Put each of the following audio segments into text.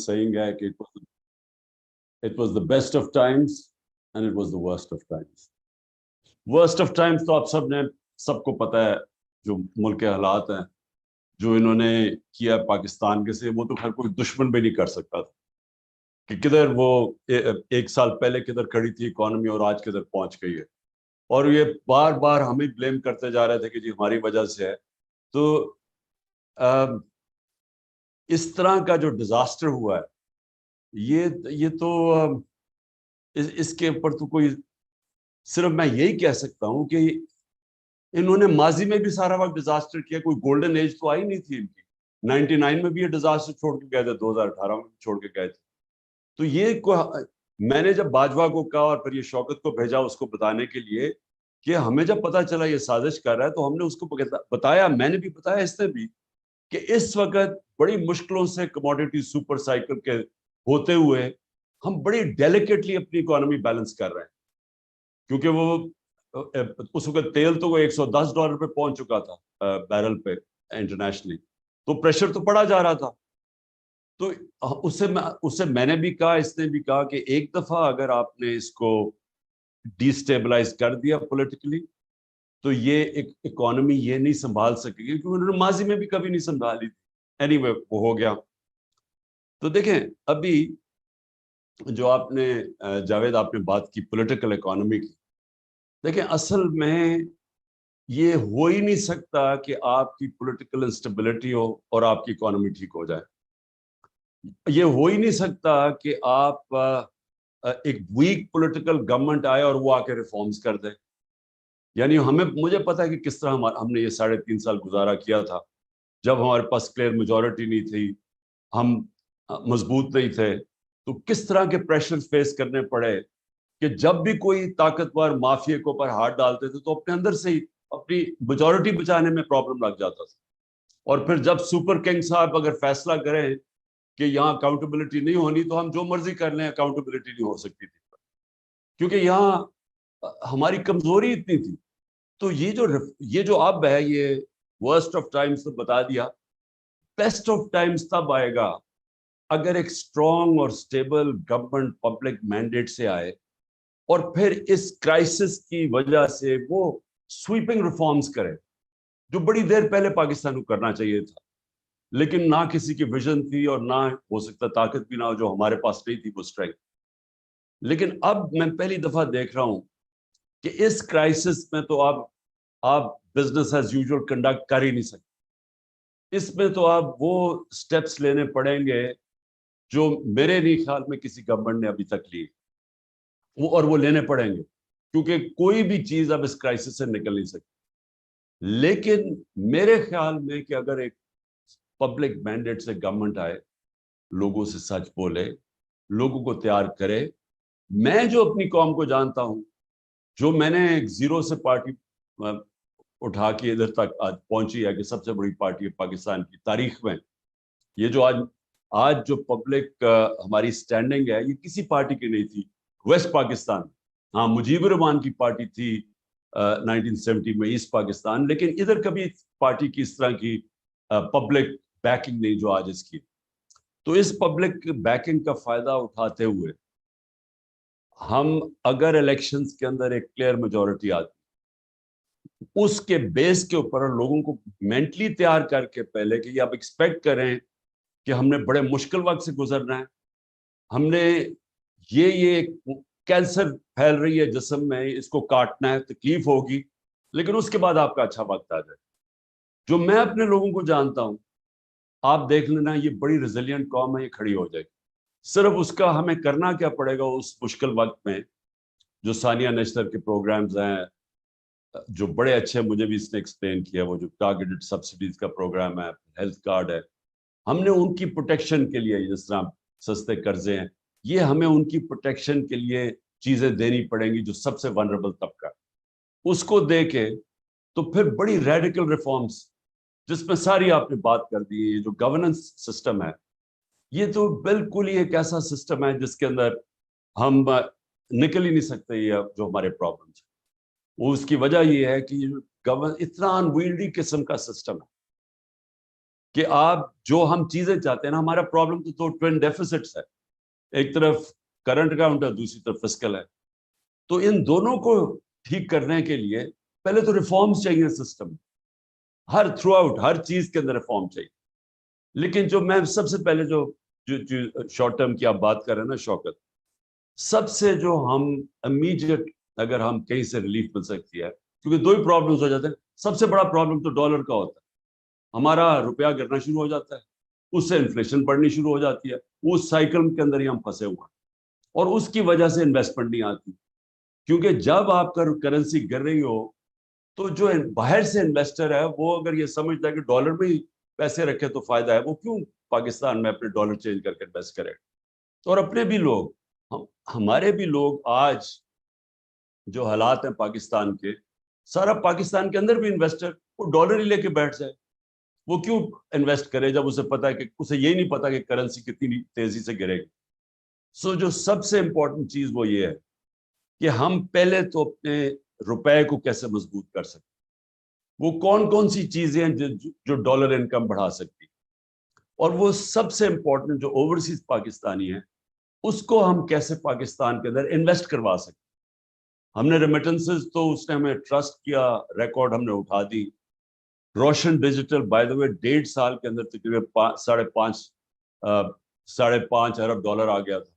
saying ہے کہ it was the best of times and it was the worst of times. Worst of times تو آپ سب کو پتہ ہے جو ملک کے حالات ہیں جو انہوں نے کیا پاکستان کے سے، وہ تو خیر کوئی دشمن بھی نہیں کر سکتا تھا کہ کدھر وہ 1 سال پہلے کدھر کھڑی تھی اکانومی اور آج کدھر پہنچ گئی ہے، اور یہ بار بار ہمیں بلیم کرتے جا رہے تھے کہ جی ہماری وجہ سے ہے. تو اس طرح کا جو ڈیزاسٹر ہوا ہے یہ تو اس کے اوپر تو کوئی، صرف میں یہی کہہ سکتا ہوں کہ انہوں نے ماضی میں بھی سارا وقت ڈیزاسٹر کیا، کوئی گولڈن ایج تو آئی نہیں تھی ان کی. 99 میں بھی یہ ڈیزاسٹر چھوڑ کے گئے تھے، 2018 میں بھی چھوڑ کے گئے تھے. تو یہ میں نے جب باجوہ کو کہا اور پھر یہ شوکت کو بھیجا اس کو بتانے کے لیے کہ ہمیں جب پتا چلا یہ سازش کر رہا ہے تو ہم نے اس کو بتایا، میں نے بھی بتایا اس نے بھی، کہ اس وقت بڑی مشکلوں سے کموڈیٹی سپر سائیکل کے ہوتے ہوئے ہم بڑی ڈیلیکیٹلی اپنی اکانومی بیلنس کر رہے ہیں، کیونکہ وہ اس وقت تیل تو وہ $110 پہ پہنچ چکا تھا بیرل پہ انٹرنیشنلی، تو پریشر تو پڑا جا رہا تھا. تو اس سے میں نے بھی کہا، اس نے بھی کہا کہ ایک دفعہ اگر آپ نے اس کو ڈی اسٹیبلائز کر دیا پولیٹیکلی تو یہ ایک اکانومی یہ نہیں سنبھال سکے گی، کیونکہ انہوں نے ماضی میں بھی کبھی نہیں سنبھالی تھی. اینی وے وہ ہو گیا. تو دیکھیں ابھی جو آپ نے جاوید آپ نے بات کی پولیٹیکل اکانومی کی، دیکھیں اصل میں یہ ہو ہی نہیں سکتا کہ آپ کی پولیٹیکل انسٹیبلٹی ہو اور آپ کی اکانومی ٹھیک ہو جائے. یہ ہو ہی نہیں سکتا کہ آپ ایک ویک پولیٹیکل گورنمنٹ آئے اور وہ آ کے ریفارمز کر دے. یعنی مجھے پتا ہے کہ کس طرح ہم نے یہ 3.5 سال گزارا کیا تھا، جب ہمارے پاس کلیئر میجورٹی نہیں تھی، ہم مضبوط نہیں تھے، تو کس طرح کے پریشر فیس کرنے پڑے کہ جب بھی کوئی طاقتور مافیا کو پر ہاتھ ڈالتے تھے تو اپنے اندر سے ہی اپنی میجورٹی بچانے میں پرابلم لگ جاتا تھا. اور پھر جب سپر کنگ صاحب اگر فیصلہ کریں کہ یہاں اکاؤنٹیبلٹی نہیں ہونی تو ہم جو مرضی کر لیں، اکاؤنٹیبلٹی نہیں ہو سکتی تھی، کیونکہ یہاں ہماری کمزوری اتنی تھی. تو یہ جو اب ہے، یہ ورسٹ آف ٹائمز تو بتا دیا، بیسٹ آف ٹائمز تب آئے گا اگر ایک اسٹرانگ اور اسٹیبل گورنمنٹ پبلک مینڈیٹ سے آئے اور پھر اس کرائسس کی وجہ سے وہ سویپنگ ریفارمز کرے، جو بڑی دیر پہلے پاکستان کو کرنا چاہیے تھا، لیکن نہ کسی کی ویژن تھی اور نہ ہو سکتا طاقت بھی نہ ہو، جو ہمارے پاس نہیں تھی وہ اسٹرینتھ. لیکن اب میں پہلی دفعہ دیکھ رہا ہوں کہ اس کرائسس میں تو آپ بزنس ایز یوزول کنڈکٹ کر ہی نہیں سکتے. اس میں تو آپ وہ سٹیپس لینے پڑیں گے جو میرے نہیں خیال میں کسی گورنمنٹ نے ابھی تک لی، اور وہ لینے پڑیں گے، کیونکہ کوئی بھی چیز اب اس کرائسس سے نکل نہیں سکتی. لیکن میرے خیال میں کہ اگر ایک پبلک مینڈیٹ سے گورنمنٹ آئے، لوگوں سے سچ بولے، لوگوں کو تیار کرے. میں جو اپنی قوم کو جانتا ہوں، جو میں نے ایک زیرو سے پارٹی اٹھا کے ادھر تک آج پہنچی ہے کہ سب سے بڑی پارٹی ہے پاکستان کی تاریخ میں، یہ جو آج جو پبلک ہماری سٹینڈنگ ہے، یہ کسی پارٹی کی نہیں تھی. ویسٹ پاکستان، ہاں مجیب الرحمان کی پارٹی تھی 1970 میں ایسٹ پاکستان، لیکن ادھر کبھی پارٹی کی اس طرح کی پبلک بیکنگ نہیں جو آج اس کی. تو اس پبلک بیکنگ کا فائدہ اٹھاتے ہوئے ہم اگر الیکشنز کے اندر ایک کلیئر میجورٹی آتی، اس کے بیس کے اوپر لوگوں کو مینٹلی تیار کر کے پہلے کہ یہ آپ ایکسپیکٹ کریں کہ ہم نے بڑے مشکل وقت سے گزرنا ہے، ہم نے یہ کینسر پھیل رہی ہے جسم میں، اس کو کاٹنا ہے، تکلیف ہوگی، لیکن اس کے بعد آپ کا اچھا وقت آ جائے. جو میں اپنے لوگوں کو جانتا ہوں، آپ دیکھ لینا یہ بڑی ریزیلینٹ قوم ہے، یہ کھڑی ہو جائے گی. صرف اس کا ہمیں کرنا کیا پڑے گا اس مشکل وقت میں، جو ثانیہ نشتر کے پروگرامز ہیں جو بڑے اچھے، مجھے بھی اس نے ایکسپلین کیا، وہ جو ٹارگیٹڈ سبسڈیز کا پروگرام ہے، ہیلتھ کارڈ ہے، ہم نے ان کی پروٹیکشن کے لیے، جس طرح سستے قرضے ہیں، یہ ہمیں ان کی پروٹیکشن کے لیے چیزیں دینی پڑیں گی جو سب سے ونربل طبقہ. اس کو دے کے تو پھر بڑی ریڈیکل ریفارمز، جس میں ساری آپ نے بات کر دی. یہ جو گورننس سسٹم ہے، یہ تو بالکل ہی ایک ایسا سسٹم ہے جس کے اندر ہم نکل ہی نہیں سکتے. یہ جو ہمارے پرابلمس ہیں، وہ اس کی وجہ یہ ہے کہ اتنا انویلڈی قسم کا سسٹم ہے. کہ آپ جو ہم چیزیں چاہتے ہیں نا, ہمارا پرابلم تو ٹوین ڈیفیسٹس ہے, ایک طرف کرنٹ اکاؤنٹ ہے, دوسری طرف فسکل ہے. تو ان دونوں کو ٹھیک کرنے کے لیے پہلے تو ریفارمز چاہیے سسٹم, ہر تھرو آؤٹ ہر چیز کے اندر ریفارم چاہیے. لیکن جو میں سب سے پہلے جو شارٹ ٹرم کی آپ بات کر رہے ہیں نا شوکت, سب سے جو ہم امیڈیٹ اگر ہم کہیں سے ریلیف مل سکتی ہے, کیونکہ دو ہی پرابلمس ہو جاتے ہیں. سب سے بڑا پرابلم تو ڈالر کا ہوتا ہے, ہمارا روپیہ گرنا شروع ہو جاتا ہے, اس سے انفلیشن بڑھنی شروع ہو جاتی ہے, اس سائیکل کے اندر ہی ہم پھنسے ہوئے ہیں, اور اس کی وجہ سے انویسٹمنٹ نہیں آتی. کیونکہ جب آپ کا کرنسی گر رہی ہو تو جو باہر سے انویسٹر ہے وہ اگر یہ سمجھتا ہے کہ ڈالر میں ہی پیسے رکھے تو فائدہ ہے, وہ کیوں پاکستان میں اپنے ڈالر چینج کر کے انویسٹ کرے. اور اپنے بھی لوگ, ہمارے بھی لوگ آج جو حالات ہیں پاکستان کے, سارا پاکستان کے اندر بھی انویسٹر وہ ڈالر ہی لے کے بیٹھ جائے. وہ کیوں انویسٹ کرے جب اسے پتا ہے کہ اسے یہ نہیں پتا کہ کرنسی کتنی تیزی سے گرے گی. سو جو سب سے امپورٹنٹ چیز وہ یہ ہے کہ ہم پہلے تو اپنے روپے کو کیسے مضبوط کر سکتے, وہ کون کون سی چیزیں ہیں جو ڈالر انکم بڑھا سکتی, اور وہ سب سے امپورٹنٹ جو اوورسیز پاکستانی ہیں اس کو ہم کیسے پاکستان کے اندر انویسٹ کروا سکتے. ہم نے ریمیٹنسز تو اس نے ہمیں ٹرسٹ کیا, ریکارڈ ہم نے اٹھا دی. روشن ڈیجیٹل بائی دا وے 1.5 سال کے اندر تقریباً 5.5 ارب ڈالر آ گیا تھا,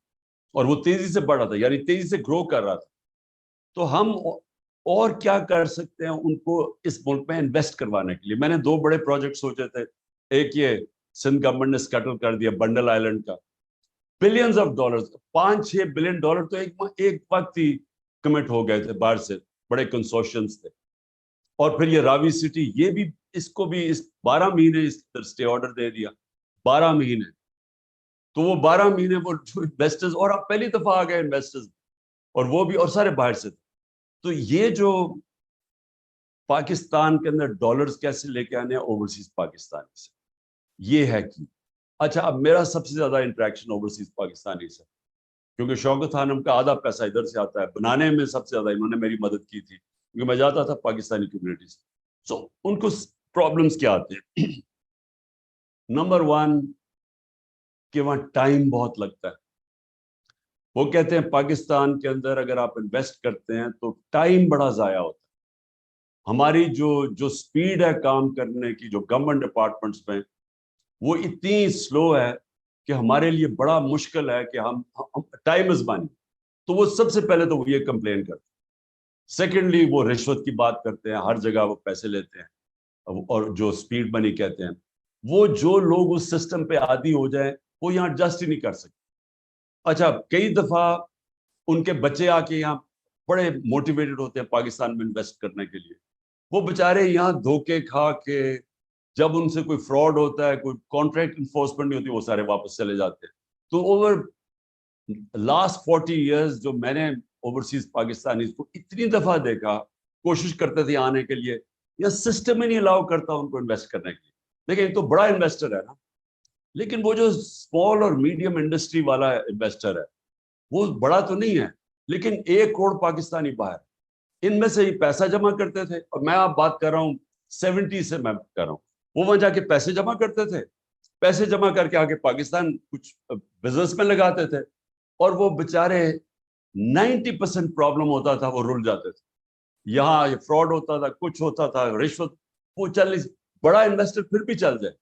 اور وہ تیزی سے بڑھ رہا تھا, یعنی تیزی سے گرو کر رہا تھا. تو ہم اور کیا کر سکتے ہیں ان کو اس ملک میں انویسٹ کروانے کے لیے. میں نے 2 بڑے پروجیکٹ سوچے تھے. ایک یہ سندھ گورنمنٹ نے سکیٹل کر دیا بنڈل آئیلینڈ کا, billions of dollar, 5-6 billion dollar تو ایک وقت ہی کمٹ ہو گئے تھے باہر سے, بڑے کنسورشنز تھے. اور پھر یہ راوی سٹی, یہ بھی اس کو بھی 12 مہینے اس اسٹے آرڈر دے دیا, 12 مہینے. تو وہ 12 مہینے وہ انویسٹرز, اور اب پہلی دفعہ آ گئے انویسٹرز, اور وہ بھی اور سارے باہر سے تھے. تو یہ جو پاکستان کے اندر ڈالرز کیسے لے کے آنے ہیں اوورسیز پاکستانی سے, یہ ہے کہ اچھا اب میرا سب سے زیادہ انٹریکشن اوورسیز پاکستانی سے, کیونکہ شوکت خانم کا آدھا پیسہ ادھر سے آتا ہے, بنانے میں سب سے زیادہ انہوں نے میری مدد کی تھی, کیونکہ میں جاتا تھا پاکستانی کمیونٹی سے. سو ان کو پرابلمس کیا آتے ہیں. نمبر 1 کہ وہاں ٹائم بہت لگتا ہے. وہ کہتے ہیں پاکستان کے اندر اگر آپ انویسٹ کرتے ہیں تو ٹائم بڑا ضائع ہوتا ہے. ہماری جو سپیڈ ہے کام کرنے کی, جو گورنمنٹ ڈپارٹمنٹس میں, وہ اتنی سلو ہے کہ ہمارے لیے بڑا مشکل ہے کہ ہم ٹائم از مانی. تو وہ سب سے پہلے تو وہ یہ کمپلین کرتے ہیں. سیکنڈلی وہ رشوت کی بات کرتے ہیں, ہر جگہ وہ پیسے لیتے ہیں, اور جو سپیڈ منی کہتے ہیں, وہ جو لوگ اس سسٹم پہ عادی ہو جائیں وہ یہاں ایڈجسٹ ہی نہیں کر سکتے. اچھا کئی دفعہ ان کے بچے آ کے یہاں بڑے موٹیویٹڈ ہوتے ہیں پاکستان میں انویسٹ کرنے کے لیے, وہ بےچارے یہاں دھوکے کھا کے جب ان سے کوئی فراڈ ہوتا ہے, کوئی کانٹریکٹ انفورسمنٹ نہیں ہوتی, وہ سارے واپس چلے جاتے ہیں. تو اوور لاسٹ 40 ایئرز جو میں نے اوورسیز پاکستانی کو اتنی دفعہ دیکھا, کوشش کرتے تھے آنے کے لیے, یا سسٹم ہی نہیں الاؤ کرتا ان کو انویسٹ کرنے کے لیے. لیکن ایک تو بڑا انویسٹر ہے نا, لیکن وہ جو اسمال اور میڈیم انڈسٹری والا انویسٹر ہے وہ بڑا تو نہیں ہے, لیکن 1 کروڑ پاکستانی باہر, ان میں سے ہی پیسہ جمع کرتے تھے. اور میں آپ بات کر رہا ہوں 70 سے میں کر رہا ہوں, وہ وہاں جا کے پیسے جمع کرتے تھے, پیسے جمع کر کے آگے پاکستان کچھ بزنس میں لگاتے تھے, اور وہ بےچارے 90% پرابلم ہوتا تھا, وہ رل جاتے تھے. یہاں یہ فراڈ ہوتا تھا, کچھ ہوتا تھا, رشوت, وہ چل نہیں. بڑا انویسٹر پھر بھی چل جائے,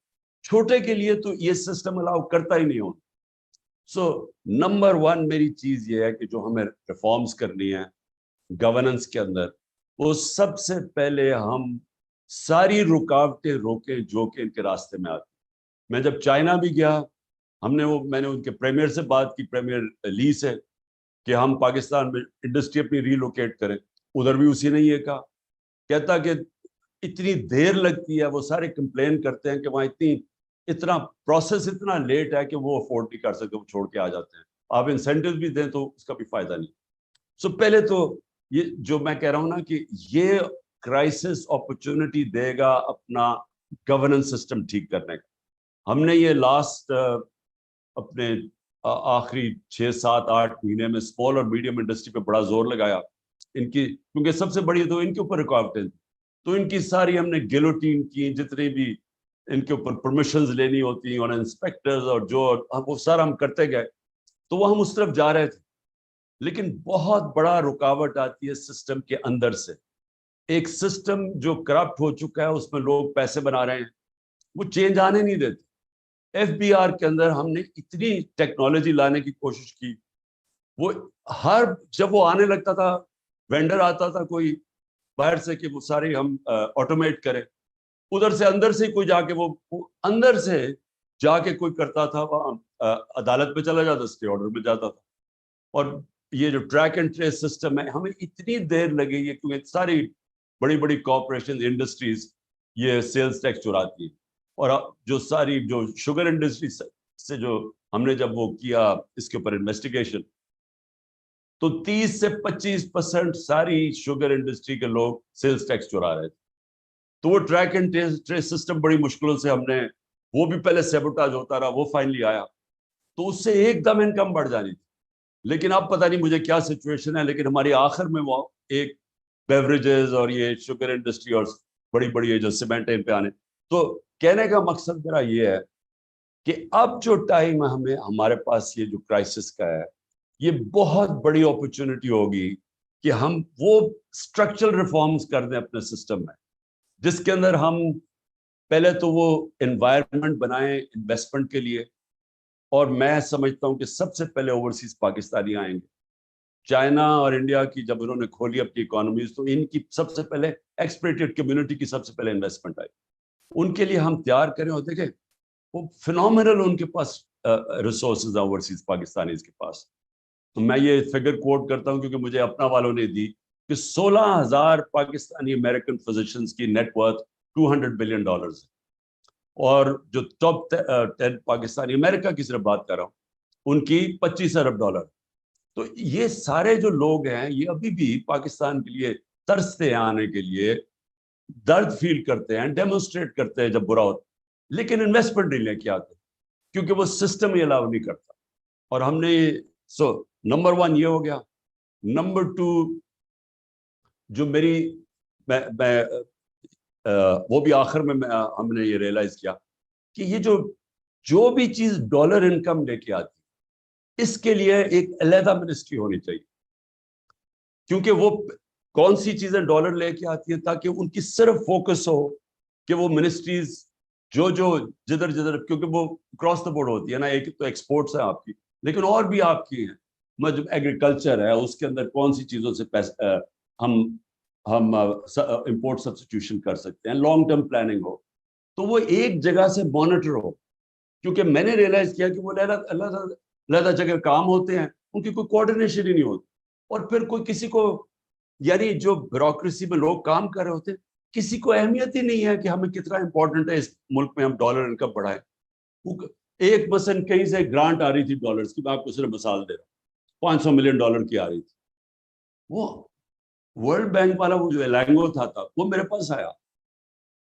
چھوٹے کے لیے تو یہ سسٹم الاؤ کرتا ہی نہیں ہوتا. سو نمبر 1 میری چیز یہ ہے کہ جو ہمیں ریفارمز کرنی ہے گورننس کے اندر, وہ سب سے پہلے ہم ساری رکاوٹیں روکیں جو کہ ان کے راستے میں آتی. میں جب چائنا بھی گیا, میں نے ان کے پریمیئر سے بات کی, پریمیئر لی سے, کہ ہم پاکستان میں انڈسٹری اپنی ریلوکیٹ کریں. ادھر بھی اسی نے یہ کہا, کہتا کہ اتنی دیر لگتی ہے, وہ سارے کمپلین کرتے ہیں کہ وہاں اتنا پروسیس اتنا لیٹ ہے کہ وہ افورڈ نہیں کر سکتے, وہ چھوڑ کے آ جاتے ہیں. آپ انسینٹیو بھی دیں تو اس کا بھی فائدہ نہیں. سو پہلے تو یہ جو میں کہہ رہا ہوں نا کہ یہ کرائسس اپرچونٹی دے گا اپنا گورننس سسٹم ٹھیک کرنے کا. ہم نے یہ لاسٹ اپنے آخری 6-7-8 مہینے میں اسمال اور میڈیم انڈسٹری پہ بڑا زور لگایا, ان کی, کیونکہ سب سے بڑی تو ان کے اوپر رکاوٹیں, تو ان کی ساری ہم نے گیلوٹین کی, جتنی بھی ان کے اوپر پرمیشنز لینی ہوتی اور انسپیکٹرز اور جو وہ سارا ہم کرتے گئے تو وہ ہم اس طرف جا رہے تھے. لیکن بہت بڑا رکاوٹ آتی ہے سسٹم کے اندر سے. ایک سسٹم جو کرپٹ ہو چکا ہے اس میں لوگ پیسے بنا رہے ہیں, وہ چینج آنے نہیں دیتے. ایف بی آر کے اندر ہم نے اتنی ٹیکنالوجی لانے کی کوشش کی, وہ جب وہ آنے لگتا تھا, وینڈر آتا تھا کوئی باہر سے کہ وہ سارے ہم آٹومیٹ کریں, ادھر سے اندر سے کوئی جا کے وہ اندر سے جا کے کوئی کرتا تھا, وہاں عدالت میں چلا جاتا, اسٹے آرڈر میں جاتا تھا. اور یہ جو ٹریک اینڈ ٹریس سسٹم ہے, ہمیں اتنی دیر لگی ہے کیونکہ ساری بڑی بڑی کارپوریشن انڈسٹریز یہ سیلز ٹیکس چراتی ہے. اور جو ساری جو شوگر انڈسٹری سے جو ہم نے جب وہ کیا اس کے اوپر انویسٹیگیشن, تو 30 سے 25% ساری شوگر انڈسٹری کے لوگ سیلز ٹیکس چرا رہے تھے. تو وہ ٹریک اینڈ ٹریس سسٹم بڑی مشکلوں سے ہم نے, وہ بھی پہلے سیبوٹاج ہوتا رہا, وہ فائنلی آیا, تو اس سے ایک دم انکم بڑھ جانی تھی. لیکن اب پتہ نہیں مجھے کیا سچویشن ہے, لیکن ہماری آخر میں وہ ایک بیوریجز اور یہ شوگر انڈسٹری اور بڑی بڑی جو سیمنٹ ان پہ آنے. تو کہنے کا مقصد میرا یہ ہے کہ اب جو ٹائم ہمیں ہمارے پاس یہ جو کرائسس کا ہے, یہ بہت بڑی اپرچونٹی ہوگی کہ ہم وہ اسٹرکچرل ریفارمز کر دیں اپنے سسٹم میں, جس کے اندر ہم پہلے تو وہ انوائرمنٹ بنائیں انویسٹمنٹ کے لیے. اور میں سمجھتا ہوں کہ سب سے پہلے اوورسیز پاکستانی آئیں گے. چائنا اور انڈیا کی جب انہوں نے کھولی اپنی اکانومیز, تو ان کی سب سے پہلے ایکسپریٹڈ کمیونٹی کی سب سے پہلے انویسٹمنٹ آئی. ان کے لیے ہم تیار کریں, اور دیکھیں وہ فنومینل ان کے پاس ریسورسز ہیں اوورسیز پاکستانیز کے پاس. تو میں یہ فگر کوٹ کرتا ہوں کیونکہ مجھے اپنا والوں نے دی کہ 16,000 پاکستانی امریکن فزیشنز کی نیٹ ورتھ $200 بلین ہے. اور جو ٹاپ 10 پاکستانی, امریکہ کی صرف بات کر رہا ہوں, ان کی $25 ارب. تو یہ سارے جو لوگ ہیں یہ ابھی بھی پاکستان کے لیے ترستے ہیں آنے کے لیے, درد فیل کرتے ہیں, ڈیمونسٹریٹ کرتے ہیں جب برا ہوتا, لیکن انویسٹمنٹ نہیں لے کے آتے کیونکہ وہ سسٹم ہی الاؤ نہیں کرتا. اور ہم نے نمبر 1 یہ ہو گیا. نمبر 2 جو میری وہ بھی آخر میں ہم نے یہ ریئلائز کیا کہ یہ جو بھی چیز ڈالر انکم لے کے آتی, اس کے لیے ایک علیحدہ منسٹری ہونی چاہیے. کیونکہ وہ کون سی چیزیں ڈالر لے کے آتی ہیں, تاکہ ان کی صرف فوکس ہو کہ وہ منسٹریز جو جدھر کیونکہ وہ کراس دا بورڈ ہوتی ہے نا, ایک تو ایکسپورٹس ہیں آپ کی, لیکن اور بھی آپ کی ہیں, ایگریکلچر ہے, اس کے اندر کون سی چیزوں سے ہم امپورٹ سبسٹیوشن کر سکتے ہیں, لانگ ٹرم پلاننگ ہو, تو وہ ایک جگہ سے مانیٹر ہو. کیونکہ میں نے ریئلائز کیا کہ وہ علیحدہ جگہ کام ہوتے ہیں, ان کی کوئی کوآرڈینیشن ہی نہیں ہوتی, اور پھر کوئی کسی کو, یعنی جو بیوروکریسی میں لوگ کام کر رہے ہوتے ہیں, کسی کو اہمیت ہی نہیں ہے کہ ہمیں کتنا امپورٹنٹ ہے اس ملک میں ہم ڈالر انکم بڑھائیں. ایک مثلاً کہیں سے گرانٹ آ رہی تھی ڈالرز کی, میں آپ کو صرف مثال دے رہا ہوں, $500 ملین کی آ رہی تھی. وہ ورلڈ بینک والا وہ جو ایلانگو تھا وہ میرے پاس آیا,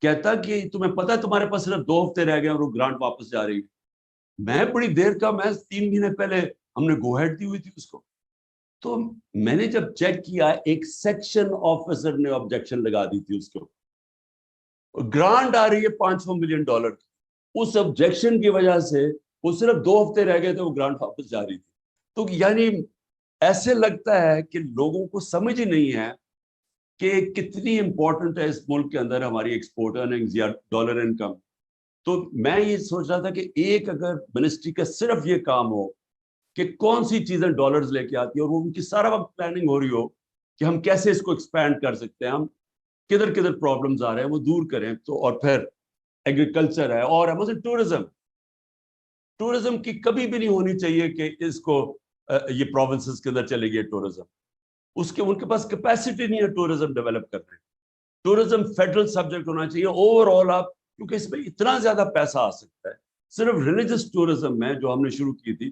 کہتا کہ تمہیں پتہ ہے تمہارے پاس صرف 2 ہفتے رہ گئے اور وہ گرانٹ واپس جا رہی ہے. میں بڑی دیر کا, میں 3 مہینے پہلے ہم نے گو ہیڈ دی ہوئی تھی اس کو. تو میں نے جب چیک کیا, ایک سیکشن آفیسر نے آبجیکشن لگا دی تھی اس کو, گرانٹ آ رہی ہے $500 ملین کی, اس آبجیکشن کی وجہ سے وہ صرف 2 ہفتے رہ گئے تھے, وہ گرانٹ واپس جا رہی تھی. تو یعنی ایسے لگتا ہے کہ لوگوں کو سمجھ ہی نہیں ہے کہ کتنی امپورٹنٹ ہے اس ملک کے اندر ہماری ایکسپورٹ ارننگز یا ڈالر انکم. تو میں یہ سوچ رہا تھا کہ ایک اگر منسٹری کا صرف یہ کام ہو کہ کون سی چیزیں ڈالرز لے کے آتی ہیں, اور وہ ان کی سارا وقت پلاننگ ہو رہی ہو کہ ہم کیسے اس کو ایکسپینڈ کر سکتے ہیں, ہم کدھر پرابلمز آ رہے ہیں وہ دور کریں. تو اور پھر ایگریکلچر ہے, اور ہے مثلا ٹورزم کی کبھی بھی نہیں ہونی چاہیے کہ اس کو یہ پروونسز کے اندر چلے گئے ٹورزم, ان کے پاس کیپیسٹی نہیں ہے ٹورزم ڈیولپ کرنے. ٹورزم فیڈرل سبجیکٹ ہونا چاہیے اوور آل آپ, کیونکہ اس میں اتنا زیادہ پیسہ آ سکتا ہے. صرف ریلیجس ٹورزم میں جو ہم نے شروع کی تھی,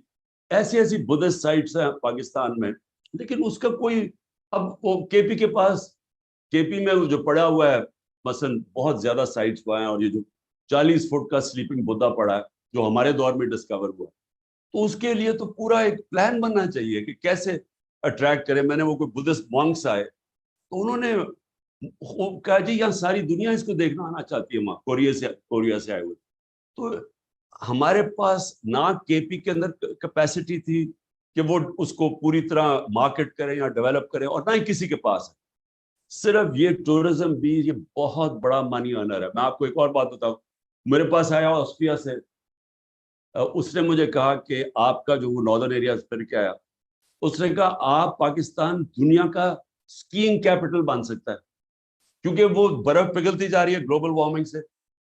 ایسی بدھسٹ سائٹس ہیں پاکستان میں, لیکن اس کا کوئی, اب وہ کے پی کے پاس, کے پی میں جو پڑا ہوا ہے مثلا بہت زیادہ سائٹس پائے ہیں, اور یہ جو 40 فٹ کا سلیپنگ بدھا پڑا ہے جو ہمارے دور میں ڈسکور ہوا, تو اس کے لیے تو پورا ایک پلان بننا چاہیے کہ کیسے اٹریکٹ کریں. میں نے وہ کوئی بدھسٹ مانکس آئے, تو انہوں نے کہا جی یہاں ساری دنیا اس کو دیکھنا آنا چاہتی ہے، وہاں کوریا سے آئے ہوئے. تو ہمارے پاس نہ کے پی کے اندر کیپیسٹی تھی کہ وہ اس کو پوری طرح مارکیٹ کریں یا ڈیولپ کریں، اور نہ ہی کسی کے پاس ہے. صرف یہ ٹورزم بھی یہ بہت بڑا منی ارنر ہے. میں آپ کو ایک اور بات بتاؤں، میرے پاس آیا آسٹریا سے، اس نے مجھے کہا کہ آپ کا جو وہ ناردرن ایریا پھر کے آیا، اس نے کہا آپ پاکستان دنیا کا اسکیئنگ کیپٹل بن سکتا ہے، کیونکہ وہ برف پگھلتی جا رہی ہے گلوبل وارمنگ سے.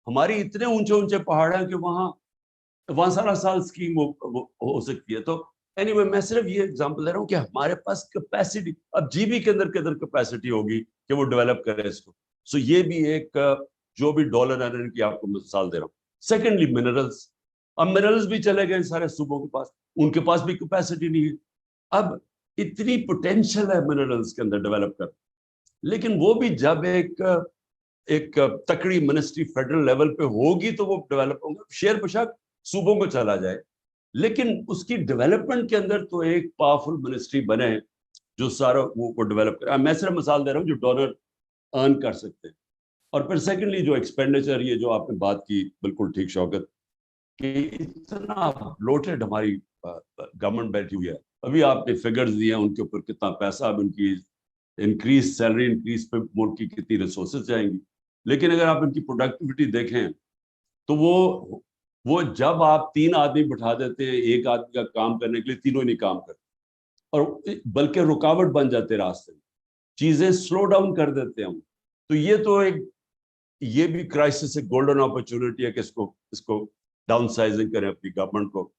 ہماری اتنے اونچے اونچے پہاڑ ہیں کہ وہاں سارا سال اسکیئنگ ہو سکتی ہے. تو اینی وے میں صرف یہ اگزامپل دے رہا ہوں کہ ہمارے پاس کیپیسٹی، اب جی بی کے اندر کیپیسٹی ہوگی کہ وہ ڈیولپ کرے اس کو. سو یہ بھی ایک جو بھی ڈالر ارنر کی آپ کو مثال دے رہا ہوں. سیکنڈلی منرلس، اب منرلس بھی چلے گئے سارے صوبوں کے پاس، ان کے پاس بھی کیپیسٹی نہیں ہے. اب اتنی پوٹینشیل ہے منرلس کے اندر ڈیولپ کر، لیکن وہ بھی جب ایک تکڑی منسٹری فیڈرل لیول پہ ہوگی تو وہ ڈیولپ ہوگا. شیر بشک صوبوں کو چلا جائے، لیکن اس کی ڈیولپمنٹ کے اندر تو ایک پاورفل منسٹری بنے جو سارا وہ ڈیولپ کرے. میں صرف مثال دے رہا ہوں جو ڈالر ارن کر سکتے ہیں. اور پھر سیکنڈلی جو ایکسپینڈیچر، یہ جو آپ نے بات کی بالکل ٹھیک شوکت، کہ اتنا بلوٹڈ ہماری گورنمنٹ بیٹھی ہوئی ہے. ابھی آپ نے فگرز دیے ہیں ان کے اوپر کتنا پیسہ اب ان کی انکریز سیلری انکریز پہ ملک کی کتنی ریسورسز جائیں گی. لیکن اگر آپ ان کی پروڈکٹیوٹی دیکھیں تو وہ جب آپ 3 آدمی بٹھا دیتے ہیں ایک آدمی کا کام کرنے کے لیے، تینوں ہی نہیں کام کرتے، اور بلکہ رکاوٹ بن جاتے راستے میں، چیزیں سلو ڈاؤن کر دیتے ہیں. تو یہ بھی کرائسس ایک گولڈن اپرچونٹی ہے کہ اس کو ڈاؤن سائزنگ کریں اپنی گورنمنٹ کو.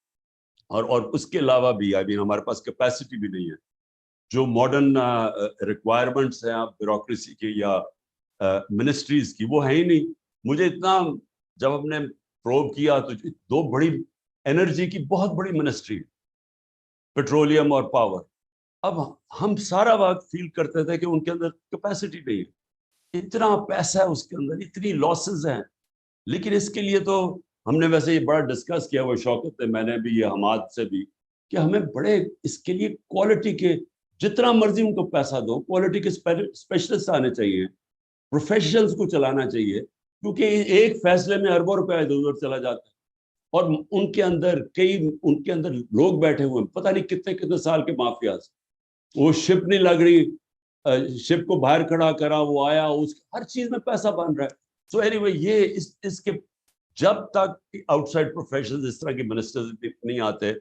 اور اس کے علاوہ بھی ہمارے پاس کیپیسٹی بھی نہیں ہے. جو ماڈرن ریکوائرمنٹس ہیں بیوروکریسی کی یا منسٹریز کی، وہ ہے ہی نہیں. مجھے اتنا جب ہم نے پروب کیا تو 2 بڑی انرجی کی بہت بڑی منسٹری، پیٹرولیم اور پاور، اب ہم سارا وقت فیل کرتے تھے کہ ان کے اندر کیپیسٹی نہیں ہے. اتنا پیسہ ہے اس کے اندر، اتنی لاسز ہیں. لیکن اس کے لیے تو ہم نے ویسے یہ بڑا ڈسکس کیا ہوا شوکت، میں نے بھی، یہ حماد سے بھی، کہ ہمیں بڑے اس کے لیے کوالٹی کے جتنا مرضی ان کو پیسہ دو، کوالٹی کے اسپیشلسٹ آنے چاہیے، پروفیشنلز کو چلانا چاہیے، کیونکہ ایک فیصلے میں اربوں روپے ادھر ادھر چلا جاتا ہے. اور ان کے اندر لوگ بیٹھے ہوئے ہیں، پتہ نہیں کتنے سال کے مافیاز. وہ شپ نہیں لگ رہی، شپ کو باہر کھڑا کرا، وہ آیا، ہر چیز میں پیسہ بن رہا ہے. سو اینی وے یہ اس کے جب تک آؤٹ سائڈ پروفیشنل اس طرح کے منسٹرز نہیں آتے،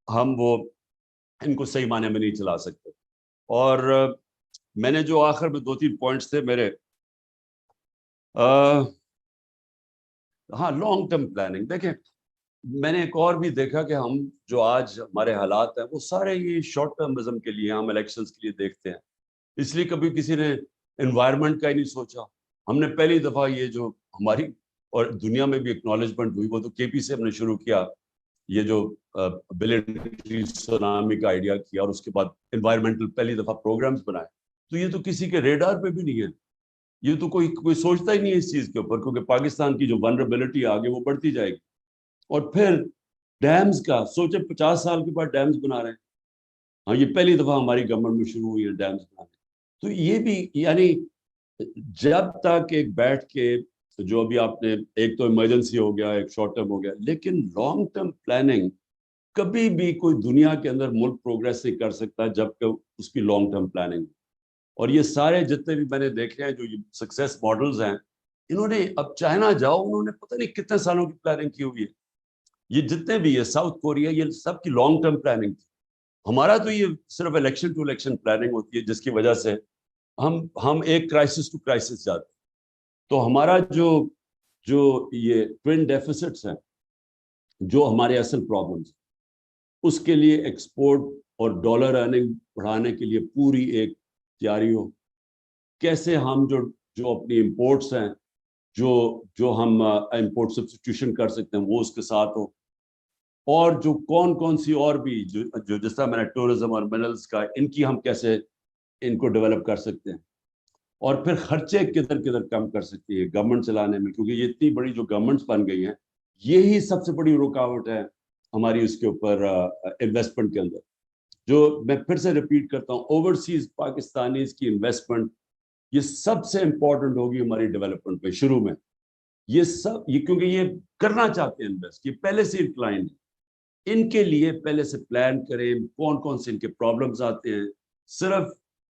ہم ان کو صحیح معنی میں نہیں چلا سکتے. اور میں نے جو آخر میں 2-3 پوائنٹس تھے میرے، ہاں لانگ ٹرم پلاننگ. دیکھیں میں نے ایک اور بھی دیکھا کہ ہم جو آج ہمارے حالات ہیں وہ سارے یہ شارٹ ٹرمزم کے لیے، ہم الیکشنز کے لیے دیکھتے ہیں. اس لیے کبھی کسی نے انوائرمنٹ کا ہی نہیں سوچا. ہم نے پہلی دفعہ یہ جو ہماری اور دنیا میں بھی اکنالجمنٹ ہوئی، وہ تو کے پی سے ہم نے شروع کیا، یہ جو بلین ٹری سونامی کا آئیڈیا کیا، اور اس کے بعد انوائرمنٹل پہلی دفعہ پروگرامز بنائے. تو یہ تو کسی کے ریڈار پہ بھی نہیں ہے. یہ تو کوئی سوچتا ہی نہیں ہے اس چیز کے اوپر، کیونکہ پاکستان کی جو ولنریبلٹی آگے وہ بڑھتی جائے گی. اور پھر ڈیمز کا سوچے، 50 سال کے بعد ڈیمز بنا رہے ہیں. ہاں یہ پہلی دفعہ ہماری گورنمنٹ میں شروع ہوئی ہے ڈیمز بنانے. تو یہ بھی یعنی جب تک ایک بیٹھ کے جو ابھی آپ نے، ایک تو ایمرجنسی ہو گیا، ایک شارٹ ٹرم ہو گیا، لیکن لانگ ٹرم پلاننگ کبھی بھی کوئی دنیا کے اندر ملک پروگریس نہیں کر سکتا جب کہ اس کی لانگ ٹرم پلاننگ. اور یہ سارے جتنے بھی میں نے دیکھے ہیں جو سکسیس ماڈلز ہیں، انہوں نے، اب چائنا جاؤ، انہوں نے پتہ نہیں کتنے سالوں کی پلاننگ کی ہوئی ہے. یہ جتنے بھی ہے، ساؤتھ کوریا، یہ سب کی لانگ ٹرم پلاننگ تھی. ہمارا تو یہ صرف الیکشن ٹو الیکشن پلاننگ ہوتی ہے، جس کی وجہ سے ہم ایک کرائسس ٹو کرائسس جاتے ہیں. تو ہمارا جو یہ ٹوین ڈیفیسٹس ہیں، جو ہمارے اصل پرابلمس، اس کے لیے ایکسپورٹ اور ڈالر ارننگ بڑھانے کے لیے پوری ایک تیاری ہو. کیسے ہم جو اپنی امپورٹس ہیں، جو ہم امپورٹ سبسٹیٹیوشن کر سکتے ہیں، وہ اس کے ساتھ ہو. اور جو کون سی اور بھی جو جس طرح میں نے ٹورزم اور منرلس کا، ان کی ہم کیسے ان کو ڈیولپ کر سکتے ہیں. اور پھر خرچے کدھر کم کر سکتی ہے گورنمنٹ چلانے میں، کیونکہ یہ اتنی بڑی جو گورنمنٹس بن گئی ہیں، یہی سب سے بڑی رکاوٹ ہے ہماری اس کے اوپر انویسٹمنٹ کے اندر. جو میں پھر سے ریپیٹ کرتا ہوں، اوورسیز پاکستانیز کی انویسٹمنٹ یہ سب سے امپورٹنٹ ہوگی ہماری ڈیولپمنٹ پہ شروع میں. یہ سب یہ کیونکہ یہ کرنا چاہتے ہیں انویسٹ, یہ پہلے سے انکلائنڈ ہے, ان کے لیے پہلے سے پلان کریں کون کون سے ان کے پرابلمز آتے ہیں. صرف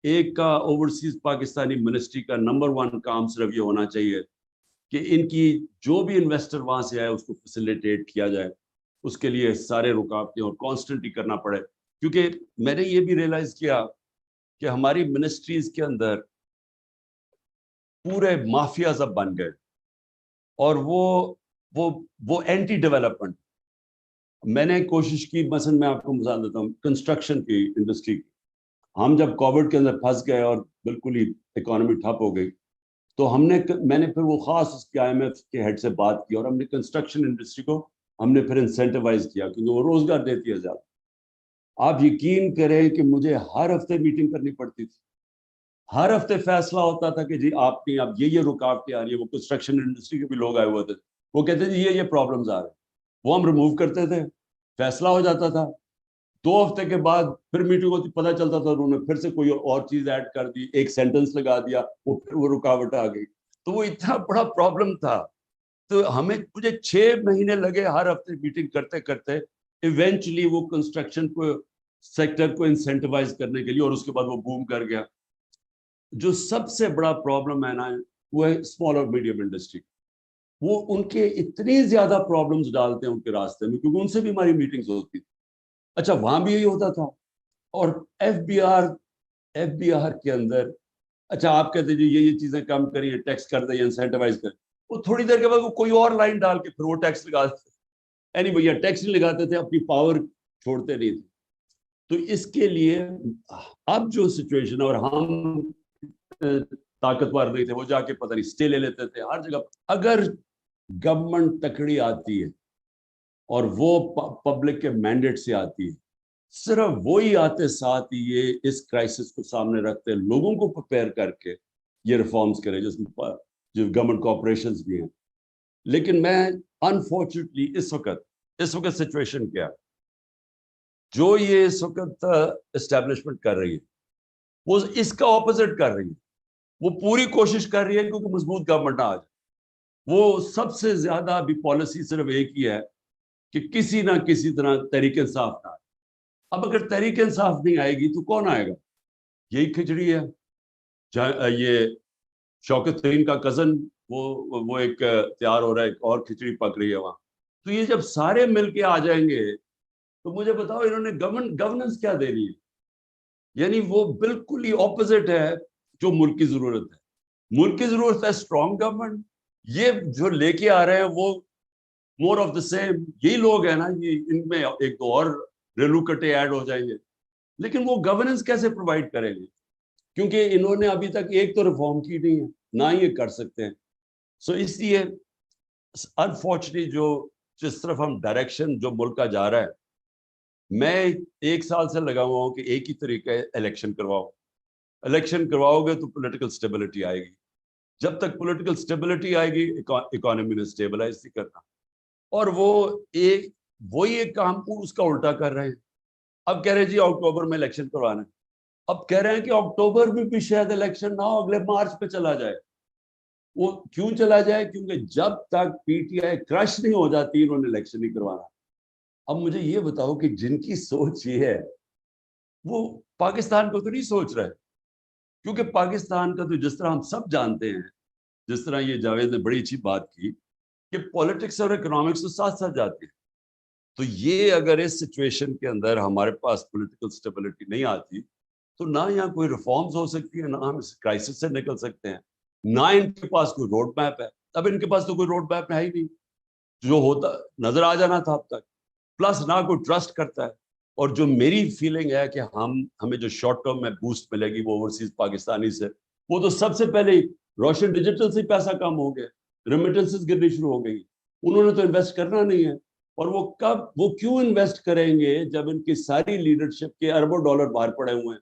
ایک کا اوورسیز پاکستانی منسٹری کا نمبر 1 کام صرف یہ ہونا چاہیے کہ ان کی جو بھی انویسٹر وہاں سے آئے اس کو فیسیلیٹیٹ کیا جائے, اس کے لیے سارے رکاوٹیں اور کانسٹنٹلی کرنا پڑے. کیونکہ میں نے یہ بھی ریئلائز کیا کہ ہماری منسٹریز کے اندر پورے مافیاز اب بن گئے, اور وہ اینٹی ڈیولپمنٹ. میں نے کوشش کی, مثلا میں آپ کو مثال دیتا ہوں کنسٹرکشن کی انڈسٹری کی. ہم جب کووڈ کے اندر پھنس گئے اور بالکل ہی اکانومی ٹھپ ہو گئی, تو میں نے پھر وہ خاص اس کے IMF کے ہیڈ سے بات کی, اور ہم نے کنسٹرکشن انڈسٹری کو ہم نے پھر انسینٹیوائز کیا کیونکہ وہ روزگار دیتی ہے زیادہ. آپ یقین کریں کہ مجھے ہر ہفتے میٹنگ کرنی پڑتی تھی, ہر ہفتے فیصلہ ہوتا تھا کہ جی آپ کی اب یہ رکاوٹیں آ رہی ہیں. وہ کنسٹرکشن انڈسٹری کے بھی لوگ آئے ہوئے تھے, وہ کہتے تھے یہ پرابلمز آ رہے ہیں, وہ ہم ریموو کرتے تھے, فیصلہ ہو جاتا تھا. 2 ہفتے کے بعد پھر میٹنگ ہوتی, پتہ چلتا تھا انہوں نے پھر سے کوئی اور چیز ایڈ کر دی, ایک سینٹنس لگا دیا, وہ رکاوٹ آ گئی. تو وہ اتنا بڑا پرابلم تھا. تو مجھے 6 مہینے لگے ہر ہفتے میٹنگ کرتے کرتے ایونچولی وہ کنسٹرکشن کو سیکٹر کو انسینٹیوائز کرنے کے لیے, اور اس کے بعد وہ بوم کر گیا. جو سب سے بڑا پرابلم ہے نا وہ ہے اسمال اور میڈیم انڈسٹری. وہ ان کے اتنی زیادہ پرابلمز ڈالتے ہیں ان کے راستے میں, کیونکہ ان سے بھی ہماری میٹنگز ہوتی تھی. اچھا وہاں بھی یہی ہوتا تھا. اور FBR کے اندر اچھا آپ کہتے جی یہ چیزیں کم کریے, ٹیکس کر دیں, انسینٹیوائز کریں, وہ تھوڑی دیر کے بعد وہ کوئی اور لائن ڈال کے پھر وہ ٹیکس لگا دیتے. یعنی بھیا ٹیکس نہیں لگاتے تھے, اپنی پاور چھوڑتے نہیں تھے. تو اس کے لیے اب جو سچویشن ہے, اور ہم طاقتور نہیں تھے, وہ جا کے پتہ نہیں اسٹے لے لیتے تھے ہر جگہ. اگر گورنمنٹ تکڑی آتی ہے اور وہ پبلک کے مینڈیٹ سے آتی ہے, صرف وہی آتے ساتھ ہی یہ اس کرائسس کو سامنے رکھتے لوگوں کو پریپیئر کر کے یہ ریفارمز کرے, جس میں جو گورنمنٹ کارپوریشنز بھی ہیں. لیکن میں انفارچونیٹلی اس وقت سچویشن کیا, جو یہ اس وقت اسٹیبلشمنٹ کر رہی ہے وہ اس کا اپوزٹ کر رہی ہے. وہ پوری کوشش کر رہی ہے کیونکہ مضبوط گورنمنٹ نہ آ جائے. وہ سب سے زیادہ ابھی پالیسی صرف ایک ہی ہے کہ کسی نہ کسی طرح تحریک انصاف نہ آئے. اب اگر تحریک انصاف نہیں آئے گی تو کون آئے گا؟ یہی کھچڑی ہے. یہ شوکت ترین کا کزن وہ ایک تیار ہو رہا ہے, ایک اور کھچڑی پک رہی ہے وہاں. تو یہ جب سارے مل کے آ جائیں گے تو مجھے بتاؤ انہوں نے گورننس کیا دینی ہے؟ یعنی وہ بالکل ہی اپوزٹ ہے جو ملک کی ضرورت ہے. ملک کی ضرورت ہے اسٹرانگ گورنمنٹ. یہ جو لے کے آ رہے ہیں وہ مور آف دا سیم. یہی لوگ ہیں نا, یہ ان میں ایک دو اور ریلو کٹے ایڈ ہو جائیں گے, لیکن وہ گورننس کیسے پرووائڈ کریں گے؟ کیونکہ انہوں نے ابھی تک ایک تو ریفارم کی نہیں ہے, نہ یہ کر سکتے ہیں. سو اس لیے انفارچونیٹلی جس طرف ہم ڈائریکشن جو ملک کا جا رہا ہے, میں 1 سال سے لگا ہوا ہوں کہ ایک ہی طریقہ ہے الیکشن کرواؤ گے تو پولیٹیکل سٹیبلٹی آئے گی. جب تک پولیٹیکل سٹیبلٹی آئے گی اکانومی نے سٹیبلائز نہیں کرنا. اور وہی ایک کام کو اس کا الٹا کر رہے ہیں. اب کہہ رہے ہیں جی اکتوبر میں الیکشن کروانا ہے. اب کہہ رہے ہیں کہ اکتوبر میں بھی شاید الیکشن نہ ہو, اگلے مارچ پہ چلا جائے. وہ کیوں چلا جائے؟ کیونکہ جب تک PTI کرش نہیں ہو جاتی انہوں نے الیکشن نہیں کروانا. اب مجھے یہ بتاؤ کہ جن کی سوچ یہ ہے وہ پاکستان کو تو نہیں سوچ رہے, کیونکہ پاکستان کا تو جس طرح ہم سب جانتے ہیں, جس طرح یہ جاوید نے بڑی اچھی بات کی کہ پولیٹکس اور اکنامکس تو ساتھ ساتھ جاتے ہیں. تو یہ اگر اس سچویشن کے اندر ہمارے پاس پولیٹیکل سٹیبلٹی نہیں آتی تو نہ یہاں کوئی ریفارمز ہو سکتی ہے, نہ ہم اس کرائسس سے نکل سکتے ہیں, نہ ان کے پاس کوئی روڈ میپ ہے. اب ان کے پاس تو کوئی روڈ میپ ہے ہی نہیں, جو ہوتا نظر آ جانا تھا اب تک. پلس نہ کوئی ٹرسٹ کرتا ہے. اور جو میری فیلنگ ہے کہ ہمیں جو شارٹ ٹرم میں بوسٹ ملے گی وہ اوورسیز پاکستانی سے, وہ تو سب سے پہلے روشن ڈیجیٹل سے پیسہ کم ہو گیا, ریمیٹنسز گرنی شروع ہو گئی. انہوں نے تو انویسٹ کرنا نہیں ہے. اور وہ کیوں انویسٹ کریں گے جب ان کی ساری لیڈرشپ کے اربوں ڈالر باہر پڑے ہوئے ہیں,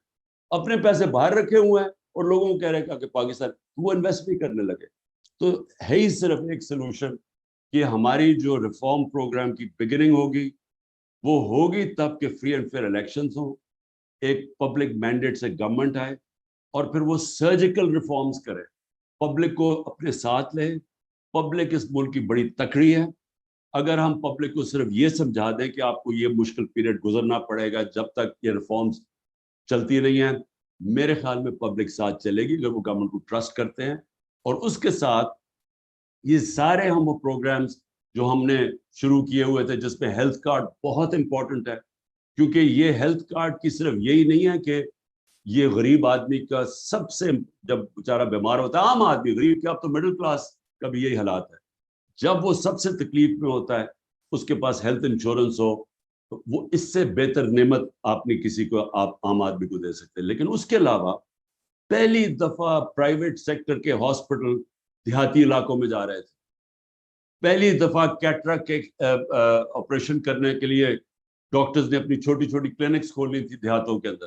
اپنے پیسے باہر رکھے ہوئے ہیں, اور لوگوں کو کہہ رہے ہیں کہ پاکستان وہ انویسٹ نہیں کرنے لگے. تو ہے ہی صرف ایک سلوشن کہ ہماری جو ریفارم پروگرام کی بگننگ ہوگی وہ ہوگی تب کہ فری اینڈ فیئر الیکشنز ہوں, ایک پبلک مینڈیٹ سے گورنمنٹ آئے, اور پھر وہ سرجیکل ریفارمز کرے, پبلک کو اپنے ساتھ لے. پبلک اس ملک کی بڑی تکڑی ہے. اگر ہم پبلک کو صرف یہ سمجھا دیں کہ آپ کو یہ مشکل پیریڈ گزرنا پڑے گا جب تک یہ ریفارمز چلتی نہیں ہیں, میرے خیال میں پبلک ساتھ چلے گی اگر وہ گورنمنٹ کو ٹرسٹ کرتے ہیں. اور اس کے ساتھ یہ سارے ہم وہ پروگرامز جو ہم نے شروع کیے ہوئے تھے, جس میں ہیلتھ کارڈ بہت امپورٹنٹ ہے, کیونکہ یہ ہیلتھ کارڈ کی صرف یہی نہیں ہے کہ یہ غریب آدمی کا سب سے, جب بیچارہ بیمار ہوتا ہے, عام آدمی, غریب کیا, اب تو مڈل کلاس کا بھی یہی حالات ہے, جب وہ سب سے تکلیف میں ہوتا ہے اس کے پاس ہیلتھ انشورنس ہو, وہ اس سے بہتر نعمت آپ نے کسی کو, آپ عام آدمی کو دے سکتے ہیں. لیکن اس کے علاوہ پہلی دفعہ پرائیویٹ سیکٹر کے ہاسپٹل دیہاتی علاقوں میں جا رہے تھے. پہلی دفعہ کیٹرک کے آپریشن کرنے کے لیے ڈاکٹرز نے اپنی چھوٹی چھوٹی کلینکس کھولنی تھی دیہاتوں کے اندر,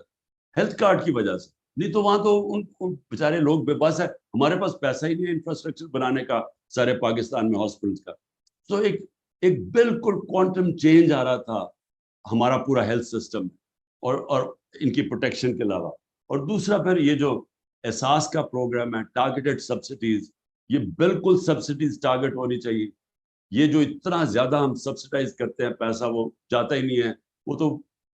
ہیلتھ کارڈ کی وجہ سے. نہیں تو وہاں تو ان بیچارے لوگ بے بس ہے, ہمارے پاس پیسہ ہی نہیں ہے انفراسٹرکچر بنانے کا سارے پاکستان میں ہاسپٹلس کا. تو ایک بالکل کوانٹم چینج آ رہا تھا ہمارا پورا ہیلتھ سسٹم, اور ان کی پروٹیکشن کے علاوہ. اور دوسرا پھر یہ جو احساس کا پروگرام ہے, ٹارگیٹڈ سبسڈیز, یہ بالکل سبسڈیز ٹارگیٹ ہونی چاہیے. یہ جو اتنا زیادہ ہم سبسڈائز کرتے ہیں پیسہ, وہ جاتا ہی نہیں ہے. وہ تو,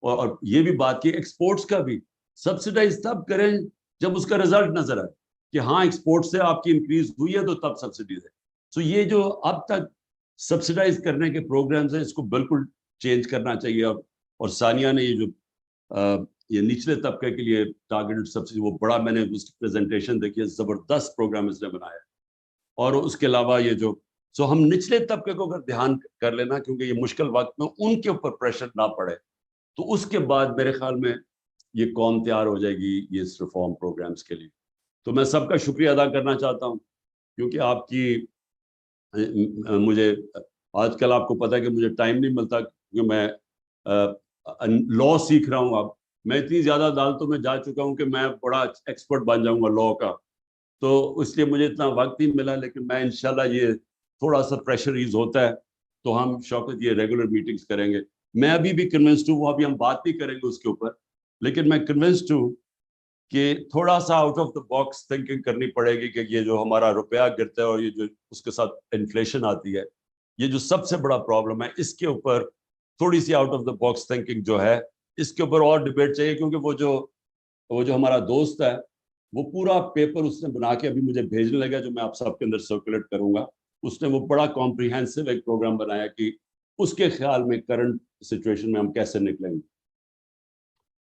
اور یہ بھی بات کی ایکسپورٹس کا بھی سبسڈائز تب کریں جب اس کا رزلٹ نظر آئے کہ ہاں ایکسپورٹ سے آپ کی انکریز ہوئی ہے, تو تب سبسڈیز ہے. سو یہ جو اب تک سبسڈائز کرنے کے پروگرامز ہیں, اس کو بالکل چینج کرنا چاہیے. اور ثانیہ نے یہ جو یہ نچلے طبقے کے لیے ٹارگیٹڈ سبسڈی, وہ بڑا, میں نے اس کی پریزنٹیشن دیکھی ہے, زبردست پروگرام اس نے بنایا. اور اس کے علاوہ یہ جو, سو ہم نچلے طبقے کو اگر دھیان کر لینا, کیونکہ یہ مشکل وقت میں ان کے اوپر پریشر نہ پڑے, تو اس کے بعد میرے خیال میں یہ قوم تیار ہو جائے گی یہ اس ریفارم پروگرامز کے لیے. تو میں سب کا شکریہ ادا کرنا چاہتا ہوں, کیونکہ آپ کی, مجھے آج کل آپ کو پتہ ہے کہ مجھے ٹائم نہیں ملتا, کیونکہ میں لاء سیکھ رہا ہوں. اب میں اتنی زیادہ عدالتوں میں جا چکا ہوں کہ میں بڑا ایکسپرٹ بن جاؤں گا لاء کا, تو اس لیے مجھے اتنا وقت نہیں ملا. لیکن میں انشاءاللہ یہ تھوڑا سا پریشر ایز ہوتا ہے تو ہم شوکت یہ ریگولر میٹنگز کریں گے. میں ابھی بھی کنونسڈ ہوں, وہ ابھی ہم بات نہیں کریں گے اس کے اوپر, لیکن میں کنونسڈ ہوں کہ تھوڑا سا out of the box thinking کرنی پڑے گی, کہ یہ جو ہمارا روپیہ گرتا ہے اور یہ جو اس کے ساتھ انفلیشن آتی ہے, یہ جو سب سے بڑا پرابلم ہے, اس کے اوپر تھوڑی سی out of the box thinking جو ہے, اس کے اوپر اور ڈیبیٹ چاہیے. کیونکہ وہ جو ہمارا دوست ہے, وہ پورا پیپر اس نے بنا کے ابھی مجھے بھیجنے لگا, جو میں آپ سب کے اندر سرکولیٹ کروں گا. اس نے وہ بڑا کمپریہنسو ایک پروگرام بنایا کہ اس کے خیال میں کرنٹ سچویشن میں ہم کیسے نکلیں گے.